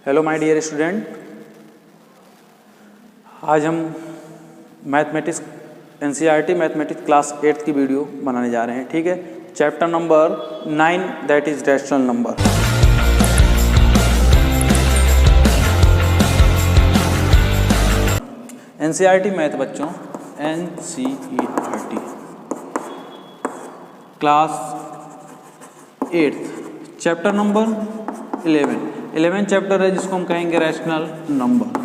Hello my dear student, आज हम mathematics NCERT mathematics class 8 की वीडियो बनाने जा रहे हैं। ठीक है, chapter number 9 that is rational number. NCERT math बच्चों, NCERT class 8 chapter number 11 chapter है जिसको हम कहेंगे रैशनल नंबर।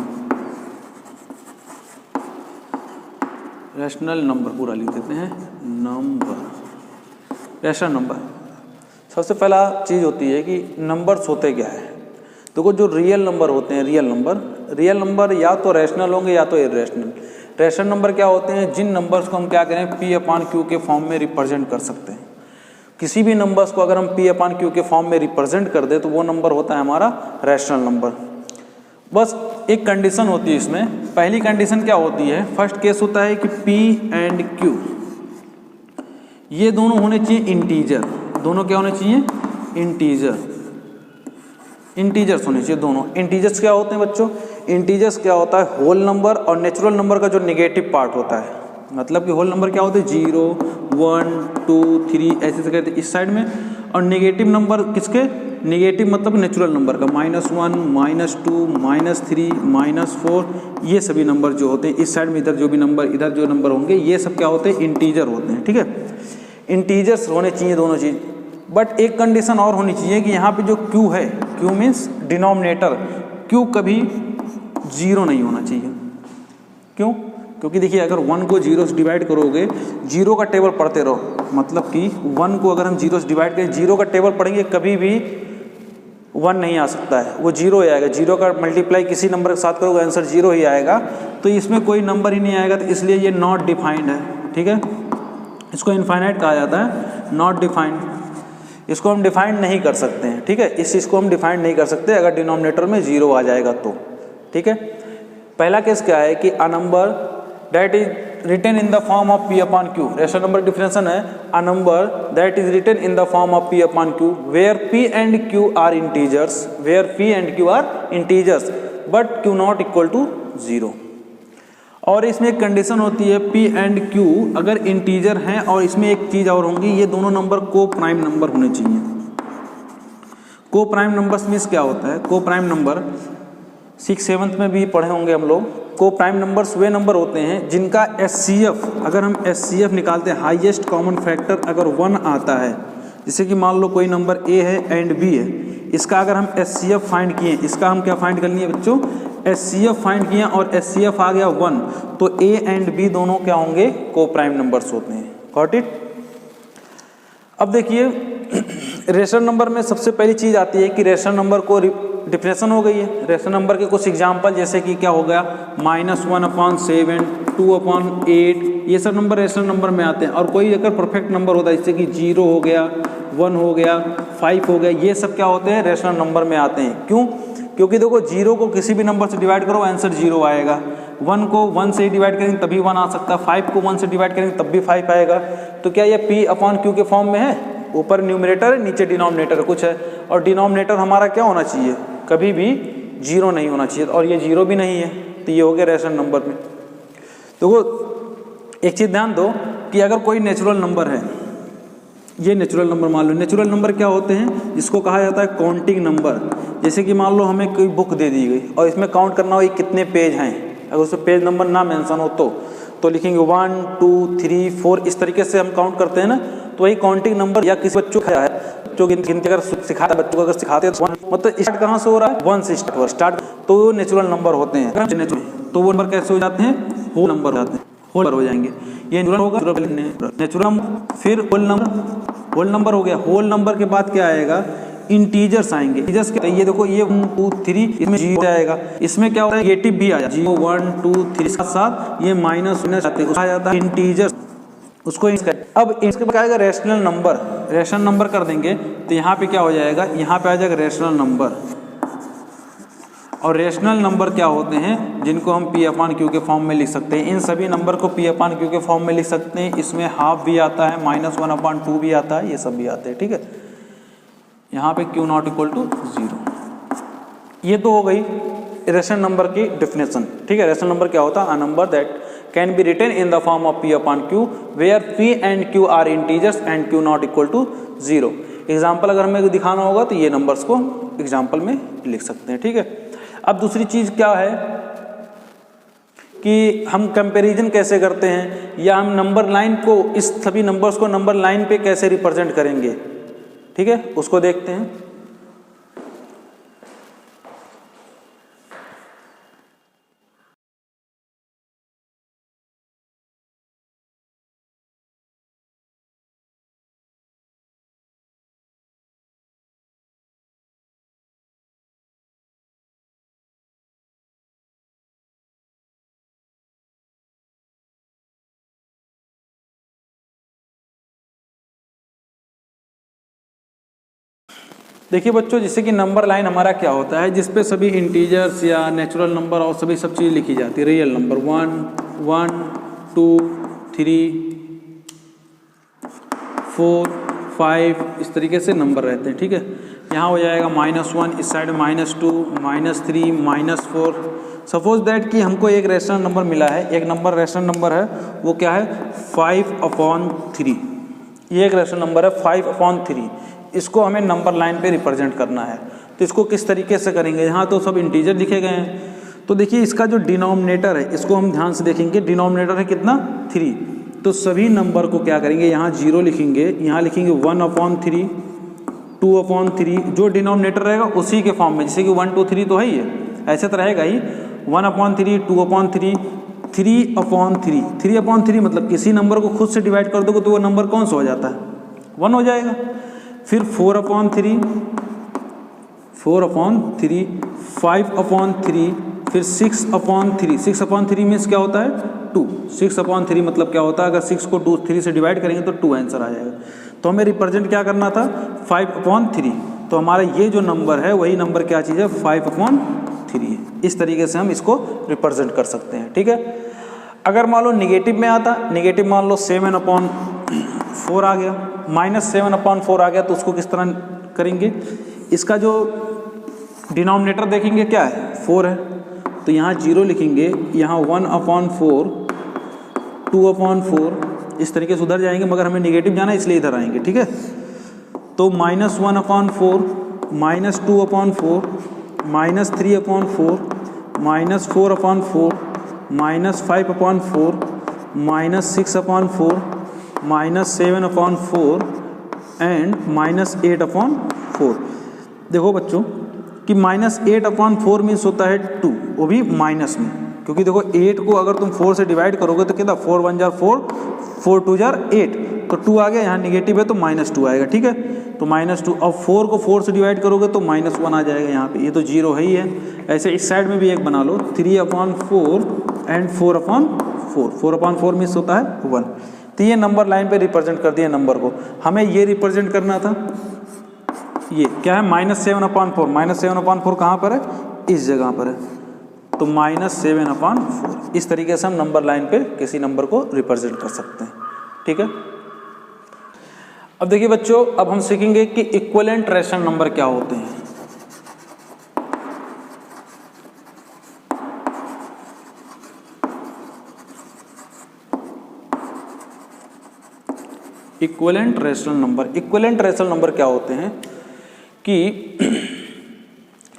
रैशनल नंबर पूरा लिख देते हैं, नंबर रैशनल नंबर। सबसे पहला चीज़ होती है कि नंबर्स होते क्या है। देखो, जो रियल नंबर होते हैं, रियल नंबर या तो रैशनल होंगे या तो इर्रेशनल। रैशनल नंबर क्या होते हैं? जिन नंबर्स को हम क्या करें, P/Q के फॉर्म में रिप्रेजेंट कर सकते हैं। किसी भी नंबर्स को अगर हम P/Q के फॉर्म में रिप्रेजेंट कर दे तो वो नंबर होता है हमारा रैशनल नंबर। बस एक कंडीशन होती है इसमें। पहली कंडीशन क्या होती है? फर्स्ट केस होता है कि P एंड Q ये दोनों होने चाहिए इंटीजर। दोनों क्या होने चाहिए? इंटीजर्स होने चाहिए दोनों। इंटीजर्स क्या होते हैं बच्चों? इंटीजर्स क्या होता है? होल नंबर और नेचुरल नंबर का जो नेगेटिव पार्ट होता है। मतलब कि होल नंबर क्या होते हैं? 0, 1, 2, 3 ऐसे से करते इस साइड में। और नेगेटिव नंबर किसके? नेगेटिव मतलब नेचुरल नंबर का -1, -2, -3, -4 ये सभी नंबर जो होते हैं इस साइड में, इधर जो नंबर होंगे ये सब क्या होते हैं? इंटीजर होते हैं। ठीक है, इंटीजर्स होने चाहिए दोनों चीज़। बट एक कंडीशन और होनी चाहिए कि यहाँ पे जो Q है, Q मीन्स डिनोमिनेटर, Q कभी 0 नहीं होना चाहिए। क्यों? क्योंकि देखिए, अगर 1 को 0 से डिवाइड करोगे, 0 का टेबल पढ़ते रहो। मतलब कि 1 को अगर हम 0 से डिवाइड करें, 0 का टेबल पढ़ेंगे, कभी भी 1 नहीं आ सकता है, वो 0 ही आएगा। 0 का मल्टीप्लाई किसी नंबर के साथ करोगे, आंसर 0 ही आएगा। तो इसमें कोई नंबर ही नहीं आएगा, तो इसलिए ये नॉट डिफाइंड है। ठीक है, इसको इनफाइनाइट कहा जाता है, नॉट डिफाइंड। इसको हम डिफाइंड नहीं कर सकते हैं। ठीक है, इस चीज़ को हम डिफाइंड नहीं कर सकते अगर डिनोमिनेटर में 0 आ जाएगा तो। ठीक है, पहला केस क्या है कि a number that is written in the form of P/Q। Rational number definition है a number that is written in the form of P/Q where P and Q are integers but Q not equal to 0। और इसमें एक condition होती है, P and Q अगर integer हैं, और इसमें एक चीज़ और होंगी, ये दोनों नंबर को प्राइम नंबर होने चाहिए। को प्राइम नंबर्स मीन्स क्या होता है? को प्राइम नंबर 6th-7th में भी पढ़े होंगे हम लोग। को प्राइम नंबर्स वे नंबर होते हैं जिनका HCF, अगर हम HCF निकालते हैं, हाईएस्ट कॉमन फैक्टर अगर 1 आता है, जैसे कि मान लो कोई नंबर A है एंड B है, इसका अगर हम HCF फाइंड किए, इसका हम क्या फाइंड कर लिए बच्चों? HCF फाइंड किया और HCF आ गया 1, तो A एंड B दोनों क्या होंगे? को प्राइम नंबर्स होते हैं। Got it? अब देखिए, रैशनल नंबर में सबसे पहली चीज़ आती है कि रैशनल नंबर को डिफिनेशन हो गई है। रैशनल नंबर के कुछ एग्जांपल, जैसे कि क्या हो गया, -1/7, 2/8, ये सब नंबर रैशनल नंबर में आते हैं। और कोई अगर परफेक्ट नंबर होता है, जैसे कि 0 हो गया, 1 हो गया, 5 हो गया, ये सब क्या होते हैं? रैशनल नंबर में आते हैं। क्यों? क्योंकि देखो, 0 को किसी भी नंबर से डिवाइड करो, आंसर 0 आएगा। 1 को 1 से डिवाइड करेंगे तभी 1 आ सकता है। 5 को 1 से डिवाइड करेंगे तब भी 5 आएगा। तो क्या ये P/Q के फॉर्म में है? ऊपर न्यूमरेटर है, नीचे डिनोमिनेटर कुछ है, और डिनोमिनेटर हमारा क्या होना चाहिए? कभी भी 0 नहीं होना चाहिए, और ये 0 भी नहीं है, तो ये हो गया रैशनल नंबर में। तो वो एक चीज़ ध्यान दो कि अगर कोई नेचुरल नंबर है, ये नेचुरल नंबर मान लो। नेचुरल नंबर क्या होते हैं? जिसको कहा जाता है काउंटिंग नंबर। जैसे कि मान लो हमें कोई बुक दे दी गई और इसमें काउंट करना हो ये कितने पेज हैं, अगर उसमें पेज नंबर ना मेंशन हो तो लिखेंगे 1, 2, 3, 4, इस तरीके से हम काउंट करते हैं ना। तो वही काउंटिंग नंबर, या किसी बच्चों का है जो गिनती अगर सिखाता है, बच्चों को अगर सिखाते हैं तो मतलब स्टार्ट कहाँ से हो रहा है? 1 से स्टार्ट। तो वो नेचुरल नंबर होते हैं। तो वो नंबर कैसे हो जाते हैं? होल नंबर हो जाते हैं, होल हो जाएंगे। ये नेचुरल होगा, नेचुरल, फिर होल नंबर हो गया। होल नंबर के बाद क्या आएगा? इंटीजर्स आएंगे। इंटीजर्स क्या? ये देखो, ये 1, 2, 3, इसमें 0 आएगा। इसमें क्या होता है? नेगेटिव भी आ जाता है, 0, 1, 2, 3 साथ ये माइनस आते हैं, आ जाता है इंटीजर्स। उसको अब इसके बाद आएगा रैशनल नंबर। रैशनल नंबर कर देंगे तो यहाँ पे क्या हो जाएगा? यहाँ पे आ जाएगा रैशनल नंबर। और रैशनल नंबर क्या होते हैं? जिनको हम P/Q के फॉर्म में लिख सकते हैं। इन सभी नंबर को P/Q के फॉर्म में लिख सकते हैं। इसमें हाफ भी आता है, -1/2 भी आता है, ये सब भी आते हैं। ठीक है, यहाँ पे Q नॉट इक्वल टू 0। ये तो हो गई रेशनल नंबर की डेफिनेशन, ठीक है। रेशनल नंबर क्या होता है? A number that can be written in the form of P upon Q where P and Q are integers and Q not equal to 0। Example अगर हमें दिखाना होगा तो ये नंबर्स को एग्जाम्पल में लिख सकते हैं, ठीक है। अब दूसरी चीज़ क्या है कि हम कंपैरिजन कैसे करते हैं, या हम नंबर लाइन को, इस सभी नंबर्स को नंबर लाइन पे कैसे रिप्रेजेंट करेंगे, ठीक है, उसको देखते हैं। देखिए बच्चों, जैसे कि नंबर लाइन हमारा क्या होता है, जिस पे सभी इंटीजर्स या नेचुरल नंबर और सभी सब चीज़ लिखी जाती है। रियल नंबर 1, 1, 2, 3, 4, 5 इस तरीके से नंबर रहते हैं, ठीक है। यहाँ हो जाएगा -1, इस साइड -2, -3, -4। सपोज दैट कि हमको एक रेशनल नंबर मिला है, एक नंबर रेशनल नंबर है, वो क्या है 5/3। ये एक रेशनल नंबर है 5/3। इसको हमें नंबर लाइन पे रिप्रेजेंट करना है, तो इसको किस तरीके से करेंगे? यहाँ तो सब इंटीजर लिखे गए हैं, तो देखिए इसका जो डिनोमिनेटर है इसको हम ध्यान से देखेंगे। डिनोमिनेटर है कितना? 3। तो सभी नंबर को क्या करेंगे, यहाँ 0 लिखेंगे, यहाँ लिखेंगे 1/3, 2/3। जो डिनोमिनेटर रहेगा उसी के फॉर्म में, जैसे कि 1, 2, 3 तो है ही है, ऐसे तो रहेगा ही। 1/3, 2/3, 3/3। 3/3 मतलब किसी नंबर को खुद से डिवाइड कर दोगे तो वो नंबर कौन सा हो जाता है? 1 हो जाएगा। फिर 4/3, 4/3, 5/3, फिर 6/3। 6/3 मीन्स क्या होता है? 2। 6/3 मतलब क्या होता है? अगर 6 को 3 से डिवाइड करेंगे तो 2 आंसर आ जाएगा। तो हमें रिप्रेजेंट क्या करना था? 5/3। तो हमारा ये जो नंबर है वही नंबर क्या चीज़ है? 5/3 है। इस तरीके से हम इसको रिप्रेजेंट कर सकते हैं, ठीक है। अगर मान लो निगेटिव में आता, निगेटिव मान लो 7/4 आ गया, -7/4 आ गया, तो उसको किस तरह करेंगे? इसका जो डिनोमिनेटर देखेंगे क्या है? 4 है, तो यहाँ 0 लिखेंगे, यहाँ 1/4, 2/4, इस तरीके से उधर जाएंगे, मगर हमें निगेटिव जाना है इसलिए इधर आएंगे, ठीक है। तो -1/4, -2/4, -3/4, -4/4, -5/4, -6/4, -7/4 एंड -8/4। देखो बच्चों कि -8/4 मीन्स होता है 2, वो भी माइनस में, क्योंकि देखो 8 को अगर तुम 4 से डिवाइड करोगे तो कितना? 4 1 जार 4, 4 2 जार 8, तो 2 आ गया। यहाँ निगेटिव है तो -2 आएगा, ठीक है। तो -2, अब 4 को 4 से डिवाइड करोगे तो -1 आ जाएगा यहाँ पे, ये तो 0 है ही है। ऐसे इस साइड में भी एक बना लो, 3/4 एंड 4/4। 4/4 मीन्स होता है 1। तो ये नंबर लाइन पे रिप्रेजेंट कर दिया नंबर को। हमें ये रिप्रेजेंट करना था, ये क्या है? -7/4। -7/4 कहाँ पर है? इस जगह पर है, तो -7/4। इस तरीके से हम नंबर लाइन पे किसी नंबर को रिप्रेजेंट कर सकते हैं, ठीक है। अब देखिए बच्चों, अब हम सीखेंगे कि इक्विवेलेंट रेशनल नंबर क्या होते हैं। Equivalent rational number, equivalent rational number क्या होते हैं कि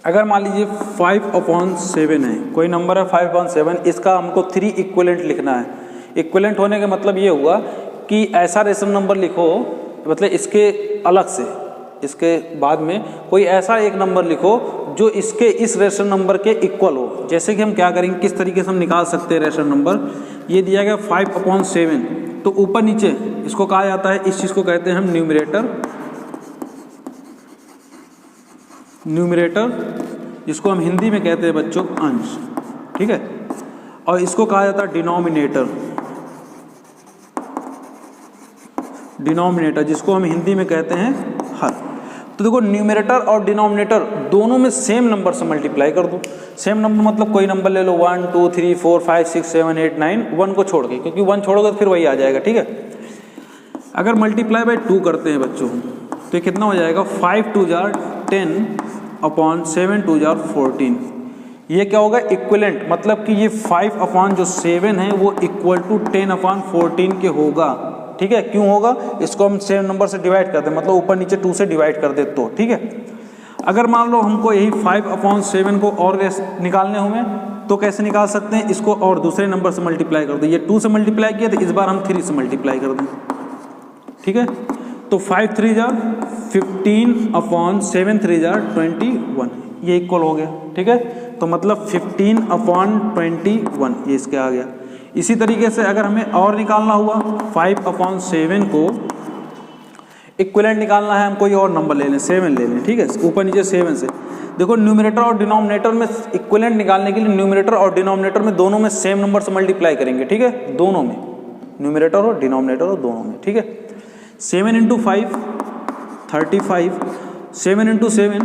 अगर मान लीजिए 5/7 है, कोई नंबर है 5/7, इसका हमको 3 इक्विवेलेंट लिखना है। इक्विवेलेंट होने का मतलब ये हुआ कि ऐसा रेशनल नंबर लिखो, मतलब इसके अलग से, इसके बाद में कोई ऐसा एक नंबर लिखो जो इसके इस रेशनल नंबर के इक्वल हो। जैसे कि हम क्या करेंगे, किस तरीके से हम निकाल सकते हैं रेशनल नंबर। ये दिया गया 5/7, तो ऊपर नीचे इसको कहा जाता है, इस चीज़ को कहते हैं हम न्यूमरेटर, न्यूमरेटर जिसको हम हिंदी में कहते हैं बच्चों अंश, ठीक है। और इसको कहा जाता है डिनोमिनेटर, डिनोमिनेटर जिसको हम हिंदी में कहते हैं हर। तो देखो न्यूमरेटर और डिनोमिनेटर दोनों में सेम नंबर से मल्टीप्लाई कर दो। सेम नंबर मतलब कोई नंबर ले लो 1 2 3 4 5 6 7 8 9, 1 को छोड़ के, क्योंकि 1 छोड़ोगे तो फिर वही आ जाएगा, ठीक है। अगर मल्टीप्लाई बाय 2 करते हैं बच्चों तो कितना हो जाएगा? 5 2 जार 10, अपॉन 7 2 जार 14। ये क्या होगा, इक्विवेलेंट, मतलब कि ये 5 अपॉन जो 7 है वो इक्वल टू 10 अपॉन 14 के होगा। ठीक है, क्यों होगा, इसको हम सेम नंबर से डिवाइड कर दें, मतलब ऊपर नीचे 2 से डिवाइड कर दे तो। ठीक है, अगर मान लो हमको यही 5 अपॉन 7 को और निकालने होंगे तो कैसे निकाल सकते हैं, इसको और दूसरे नंबर से मल्टीप्लाई कर दो। ये 2 से मल्टीप्लाई किया तो इस बार हम 3 से मल्टीप्लाई कर दें। ठीक है, तो 5 3 जार 15 अपॉन 7 3 जार 21, ये इक्वल हो गया। ठीक है, तो मतलब 15 अपॉन 21 ये इसके आ गया। इसी तरीके से अगर हमें और निकालना हुआ 5 अपॉन 7 को इक्विवेलेंट निकालना है, हम कोई और नंबर ले लें, 7 ले लें। ठीक है, ऊपर नीचे 7 से देखो, न्यूमरेटर और डिनोमिनेटर में इक्विवेलेंट निकालने के लिए न्यूमरेटर और डिनोमिनेटर में दोनों में सेम नंबर से मल्टीप्लाई करेंगे। ठीक है, दोनों में, न्यूमरेटर और डिनोमिनेटर और दोनों में। ठीक है, 7 इंटू 5 35, 7 इंटू 7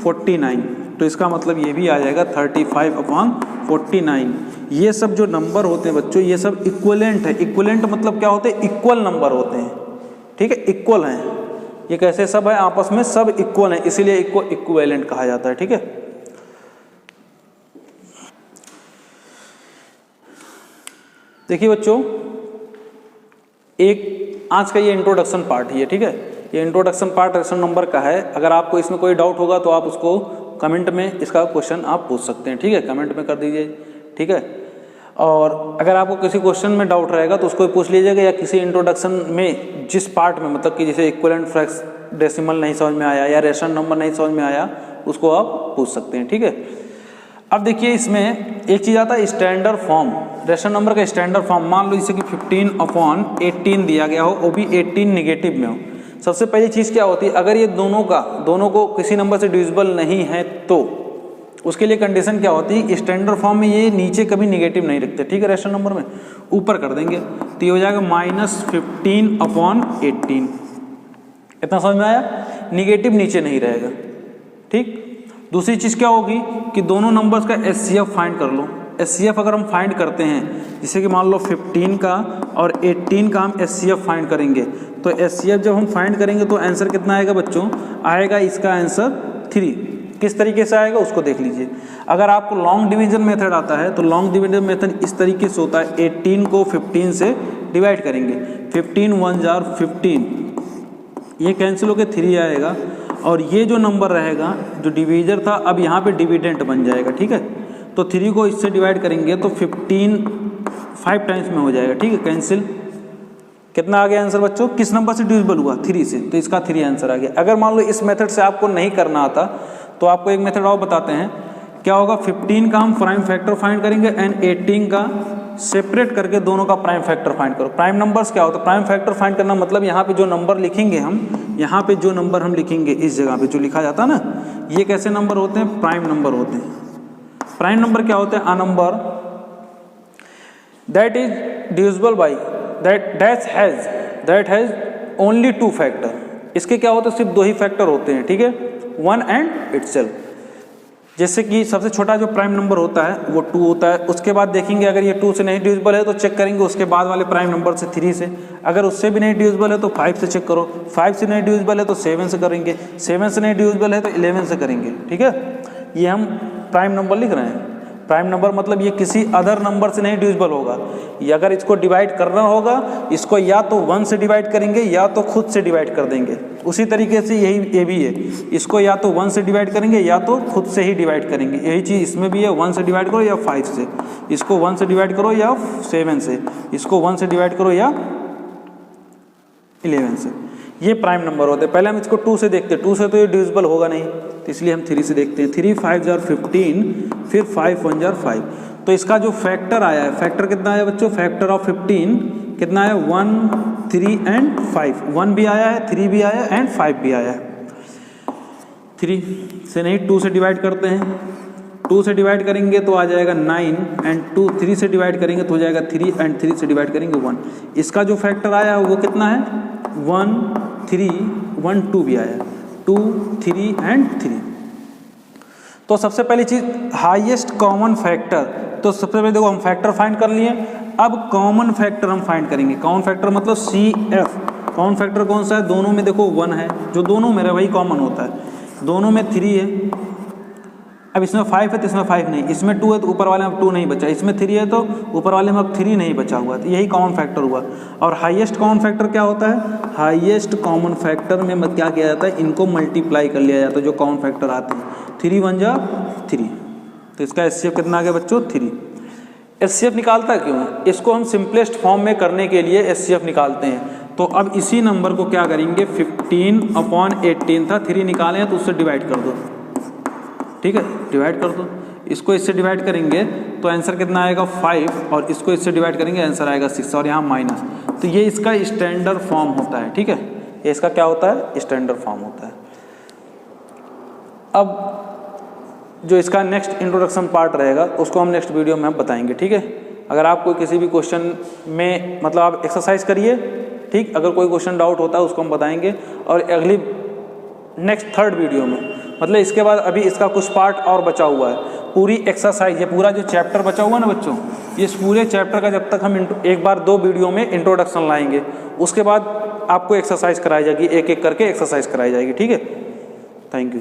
49, तो इसका मतलब ये भी आ जाएगा 35 अपॉन 49। ये सब जो नंबर होते हैं बच्चों, ये सब इक्विवेलेंट है। इक्विवेलेंट मतलब क्या होते हैं, इक्वल नंबर होते हैं। ठीक है, इक्वल हैं, ये कैसे सब है, आपस में सब इक्वल हैं, इसीलिए इक्विवेलेंट कहा जाता है। ठीक है, देखिए बच्चों, एक आज का ये इंट्रोडक्शन पार्ट ही है। ठीक है, ये इंट्रोडक्शन पार्ट रेशनल नंबर का है। अगर आपको इसमें कोई डाउट होगा तो आप उसको कमेंट में इसका क्वेश्चन आप पूछ सकते हैं। ठीक है, कमेंट में कर दीजिए। ठीक है, और अगर आपको किसी क्वेश्चन में डाउट रहेगा तो उसको पूछ लीजिएगा, या किसी इंट्रोडक्शन में जिस पार्ट में, मतलब कि जैसे इक्विवेलेंट फ्रैक्स डेसिमल नहीं समझ में आया या रेशनल नंबर नहीं समझ में आया, उसको आप पूछ सकते हैं। ठीक है, अब देखिए इसमें एक चीज़ आता है स्टैंडर्ड फॉर्म, रेशनल नंबर का स्टैंडर्ड फॉर्म। मान लो जैसे कि 15 अपॉन 18 दिया गया हो, वो भी 18 निगेटिव में हो। सबसे पहली चीज़ क्या होती है, अगर ये दोनों को किसी नंबर से डिविजिबल नहीं है तो उसके लिए कंडीशन क्या होती है, स्टैंडर्ड फॉर्म में ये नीचे कभी निगेटिव नहीं रखते। ठीक है, रेशनल नंबर में ऊपर कर देंगे तो ये हो जाएगा -15 अपॉन 18। इतना समझ में आया, निगेटिव नीचे नहीं रहेगा। ठीक, दूसरी चीज़ क्या होगी कि दोनों नंबर्स का एचसीएफ फाइंड कर लो। एचसीएफ अगर हम फाइंड करते हैं, जैसे कि मान लो 15 का और 18 का हम एचसीएफ फाइंड करेंगे, तो एचसीएफ जब हम फाइंड करेंगे तो आंसर कितना आएगा बच्चों, आएगा इसका आंसर 3। किस तरीके से आएगा उसको देख लीजिए। अगर आपको लॉन्ग डिवीजन मेथड आता है तो लॉन्ग डिवीजन मेथड इस तरीके से होता है, 18 को 15 से डिवाइड करेंगे, 15 1 जार 15, ये कैंसिल होकर 3 आएगा, और ये जो नंबर रहेगा जो डिवीजर था अब यहाँ पे डिविडेंट बन जाएगा। ठीक है, तो 3 को इससे डिवाइड करेंगे तो 15 5 टाइम्स में हो जाएगा। ठीक है, कैंसिल, कितना आ गया आंसर बच्चों, किस नंबर से डिविजिबल हुआ, 3 से, तो इसका 3 आंसर आ गया। अगर मान लो इस मेथड से आपको नहीं करना आता तो आपको एक मेथड और बताते हैं, क्या होगा, 15 का हम प्राइम फैक्टर फाइंड करेंगे एंड 18 का सेपरेट करके दोनों का प्राइम फैक्टर फाइंड करो। प्राइम नंबर्स क्या होता है, प्राइम फैक्टर फाइंड करना मतलब यहाँ पे जो नंबर लिखेंगे हम, यहाँ पे जो नंबर हम लिखेंगे इस जगह पे जो लिखा जाता है ना, ये कैसे नंबर होते हैं, प्राइम नंबर होते हैं। प्राइम नंबर क्या होते हैं, अ number that is divisible by that has only 2 factor. इसके क्या होते हैं, सिर्फ 2 ही फैक्टर होते हैं। ठीक है, 1 एंड इटसेल्फ। जैसे कि सबसे छोटा जो प्राइम नंबर होता है वो 2 होता है। उसके बाद देखेंगे अगर ये 2 से नहीं डिविजिबल है तो चेक करेंगे उसके बाद वाले प्राइम नंबर से 3 से। अगर उससे भी नहीं डिविजिबल है तो 5 से चेक करो, 5 से नहीं डिविजिबल है तो 7 से करेंगे, 7 से नहीं डिविजिबल है तो 11 से करेंगे। ठीक है, ये हम प्राइम नंबर लिख रहे हैं। प्राइम नंबर मतलब ये किसी अदर नंबर से नहीं डिविजिबल होगा। ये अगर इसको डिवाइड करना होगा, इसको या तो 1 से डिवाइड करेंगे या तो खुद से डिवाइड कर देंगे। उसी तरीके से यही ये भी है, इसको या तो 1 से डिवाइड करेंगे या तो खुद से ही डिवाइड करेंगे। यही चीज़ इसमें भी है, 1 से डिवाइड करो या 5 से, इसको 1 से डिवाइड करो या 7 से, इसको 1 से डिवाइड करो या 11 से। ये प्राइम नंबर होते हैं। पहले हम इसको 2 से देखते हैं, 2 से तो ये डिविजिबल होगा नहीं, तो इसलिए हम 3 से देखते हैं। 3 5 जार 15, फिर 5 1 जार 5। तो इसका जो फैक्टर आया है, फैक्टर कितना आया बच्चों, फैक्टर ऑफ 15 कितना है, 1 3 एंड 5। 1 भी आया है, 3 भी आया है एंड 5 भी आया है। 3 से नहीं 2 से डिवाइड करते हैं, 2 से डिवाइड करेंगे तो आ जाएगा 9 एंड 3 से डिवाइड करेंगे तो हो जाएगा 3 एंड 3 से डिवाइड करेंगे 1। इसका जो फैक्टर आया है वो कितना है, 1 3 1 2 भी आया, 2 3 एंड 3। तो सबसे पहली चीज़ हाईएस्ट कॉमन फैक्टर। तो सबसे पहले देखो हम फैक्टर फाइंड कर लिए, अब कॉमन फैक्टर हम फाइंड करेंगे। कॉमन फैक्टर मतलब CF। कॉमन फैक्टर कौन सा है, दोनों में देखो 1 है, जो दोनों में वही कॉमन होता है। दोनों में 3 है, अब इसमें 5 है तो इसमें 5 नहीं, इसमें 2 है तो ऊपर वाले में अब 2 नहीं बचा, इसमें 3 है तो ऊपर वाले में अब 3 नहीं बचा हुआ, तो यही कॉमन फैक्टर हुआ। और हाईएस्ट कॉमन फैक्टर क्या होता है? हाईएस्ट कॉमन फैक्टर में क्या किया जाता है? इनको मल्टीप्लाई कर लिया जाता है, जो कॉमन फैक्टर आते हैं। 3 1 जा 3, तो इसका एचसीएफ कितना आ गया बच्चों? 3। एचसीएफ निकालता क्यों? इसको हम सिंपलेस्ट फॉर्म में करने के लिए एचसीएफ निकालते हैं। तो अब इसी नंबर को क्या करेंगे, 15/18 था, 3 निकाले हैं तो उससे डिवाइड कर दो, ठीक है, डिवाइड कर दो। इसको इससे डिवाइड करेंगे तो आंसर कितना आएगा? 5, और इसको इससे डिवाइड करेंगे आंसर आएगा 6, और यहाँ माइनस। तो ये इसका स्टैंडर्ड फॉर्म होता है, ठीक है, ये इसका क्या होता है? स्टैंडर्ड फॉर्म होता है। अब जो इसका नेक्स्ट इंट्रोडक्शन पार्ट रहेगा उसको हम नेक्स्ट वीडियो में हम बताएंगे, ठीक है। अगर आपको किसी भी क्वेश्चन में मतलब आप एक्सरसाइज करिए, ठीक, अगर कोई क्वेश्चन डाउट होता है उसको हम बताएंगे। और अगली नेक्स्ट 3rd वीडियो में मतलब इसके बाद अभी इसका कुछ पार्ट और बचा हुआ है, पूरी एक्सरसाइज, ये पूरा जो चैप्टर बचा हुआ ना बच्चों, इस पूरे चैप्टर का जब तक हम एक बार 2 वीडियो में इंट्रोडक्शन लाएंगे, उसके बाद आपको एक्सरसाइज कराई जाएगी, एक एक करके एक्सरसाइज कराई जाएगी, ठीक है। Thank you.